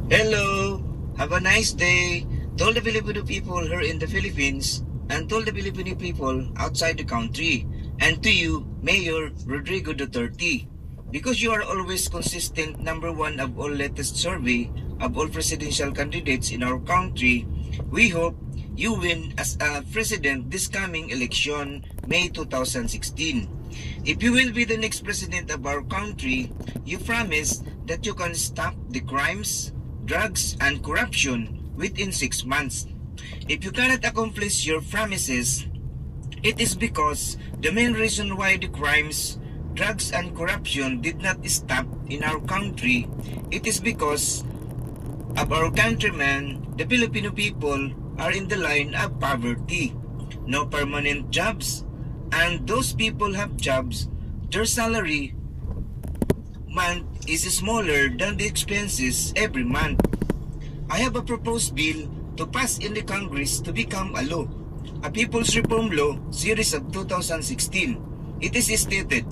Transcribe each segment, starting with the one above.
Hello! Have a nice day to all the Filipino people here in the Philippines and to all the Filipino people outside the country. And to you, Mayor Rodrigo Duterte. Because you are always consistent number one of all latest survey of all presidential candidates in our country, we hope you win as a president this coming election, May 2016. If you will be the next president of our country, you promise that you can stop the crimes, drugs, and corruption within 6 months. If you cannot accomplish your promises, it is because the main reason why the crimes, drugs, and corruption did not stop in our country, it is because of our countrymen, the Filipino people, are in the line of poverty. No permanent jobs, and those people have jobs, their salary month is smaller than the expenses every month. I have a proposed bill to pass in the Congress to become a law, a People's Reform Law series of 2016. It is stated,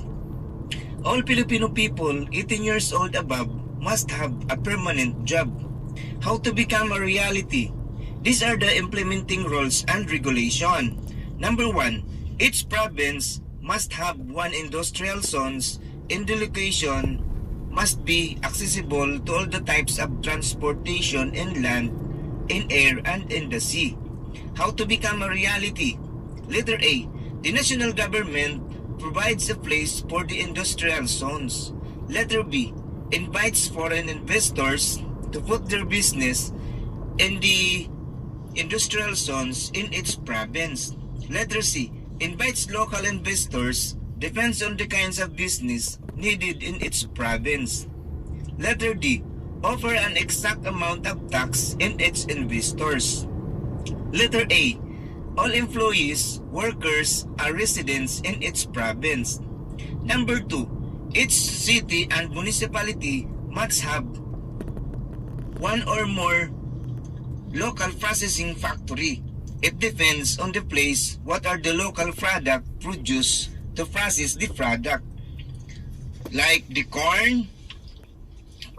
all Filipino people 18 years old above must have a permanent job. How to become a reality? These are the implementing rules and regulation. Number 1, each province must have one industrial zones in the location must be accessible to all the types of transportation in land, in air, and in the sea. How to become a reality? Letter A, the national government provides a place for the industrial zones. Letter B, invites foreign investors to put their business in the industrial zones in its province. Letter C, invites local investors, depends on the kinds of business needed in its province. Letter D, offer an exact amount of tax in its investors. Letter A, all employees, workers, are residents in its province. Number 2, each city and municipality must have one or more local processing factory. It depends on the place what are the local product produced to process the product. Like the corn,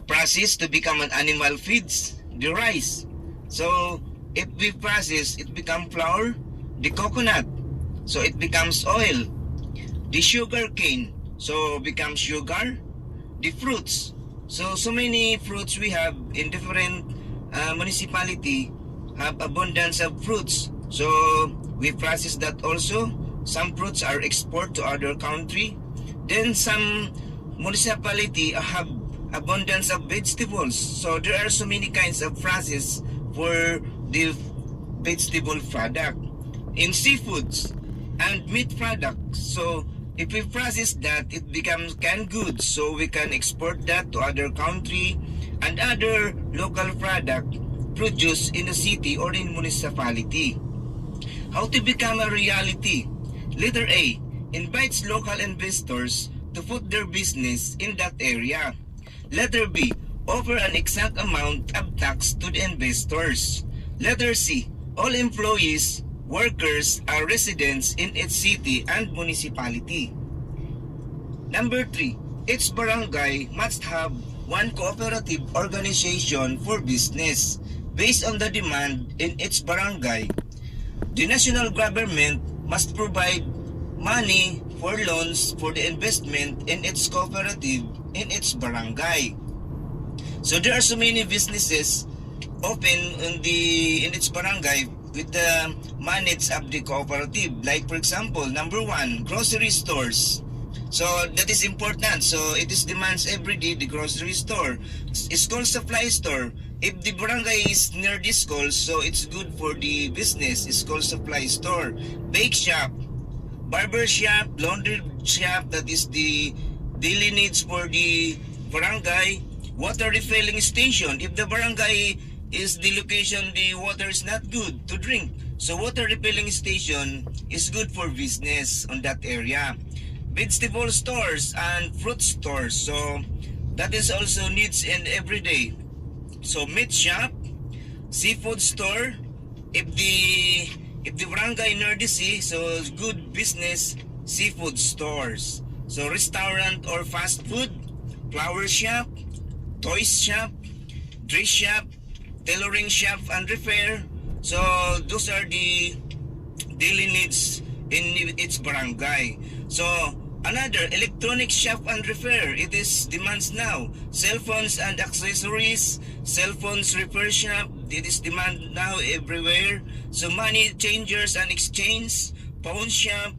processed to become an animal feeds, the rice. So if we process, it become flour, the coconut, so it becomes oil. The sugar cane, so becomes sugar. The fruits, so many fruits we have in different municipality have abundance of fruits. So we process that also. Some fruits are export to other country. Then some municipality have abundance of vegetables. So there are so many kinds of process for the vegetable product. In seafoods and meat products, so if we process that, it becomes canned goods, so we can export that to other country and other local product produced in a city or in municipality. How to become a reality? Letter A, invites local investors to put their business in that area. Letter B, offer an exact amount of tax to the investors. Letter C, all employees, workers, are residents in its city and municipality. Number 3, each barangay must have one cooperative organization for business based on the demand in its barangay. The national government must provide money for loans for the investment in its cooperative in its barangay. So there are so many businesses open in its barangay with the manage of the cooperative. Like for example, number 1, grocery stores. So that is important. So it is demands every day, the grocery store. School supply store. If the barangay is near the school, so it's good for the business. School supply store. Bake shop. Barber shop. Laundry shop. That is the daily needs for the barangay. Water refilling station. If the barangay is the location, the water is not good to drink. So water refilling station is good for business on that area. Vegetable stores and fruit stores. So that is also needs in every day. So meat shop, seafood store. If the barangay near the sea, so good business, seafood stores. So restaurant or fast food, flower shop, toys shop, dress shop, tailoring shop and repair. So those are the daily needs in its barangay. So another, electronic shop and repair. It is demands now. Cell phones and accessories, cell phones repair shop. It is demand now everywhere. So money changers and exchange, pawn shop.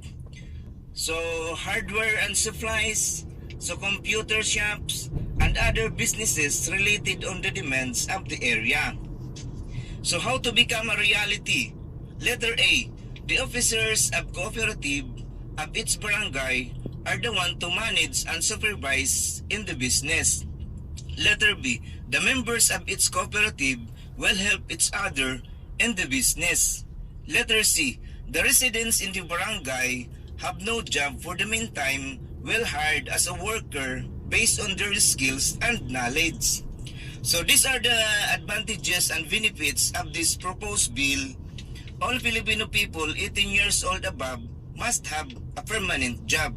So hardware and supplies. So computer shops and other businesses related on the demands of the area. So how to become a reality? Letter A, the officers of cooperative of its barangay are the one to manage and supervise in the business. Letter B, the members of its cooperative will help each other in the business. Letter C, the residents in the barangay have no job for the meantime will hired as a worker based on their skills and knowledge. So these are the advantages and benefits of this proposed bill. All Filipino people 18 years old above must have a permanent job.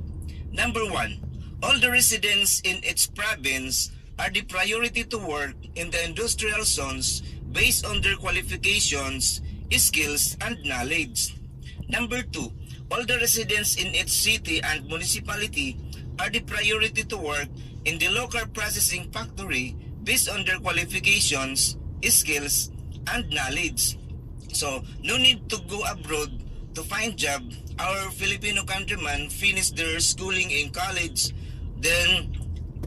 Number 1, all the residents in its province are the priority to work in the industrial zones based on their qualifications, skills, and knowledge. Number 2, all the residents in its city and municipality are the priority to work in the local processing factory based on their qualifications, skills, and knowledge. So, no need to go abroad to find job. Our Filipino countrymen finish their schooling in college, then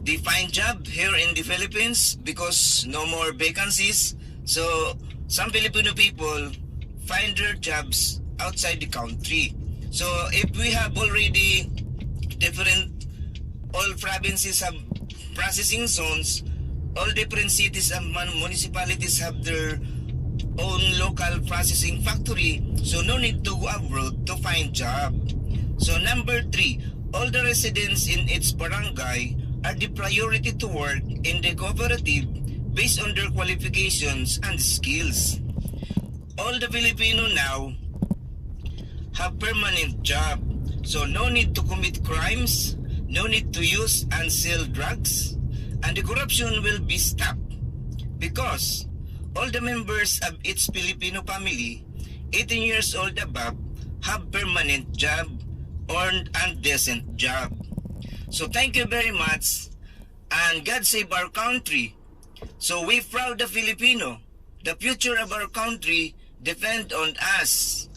they find job here in the Philippines because no more vacancies. So, some Filipino people find their jobs outside the country. So, if we have already different, all provinces have processing zones, all different cities and municipalities have their own local processing factory, so no need to go abroad to find job. So number 3, all the residents in its barangay are the priority to work in the cooperative based on their qualifications and skills. All the Filipino now have permanent job, so no need to commit crimes, no need to use and sell drugs, and the corruption will be stopped because all the members of its Filipino family 18 years old above have permanent job or and decent job. So thank you very much and God save our country. So we proud the Filipino. The future of our country depend on us.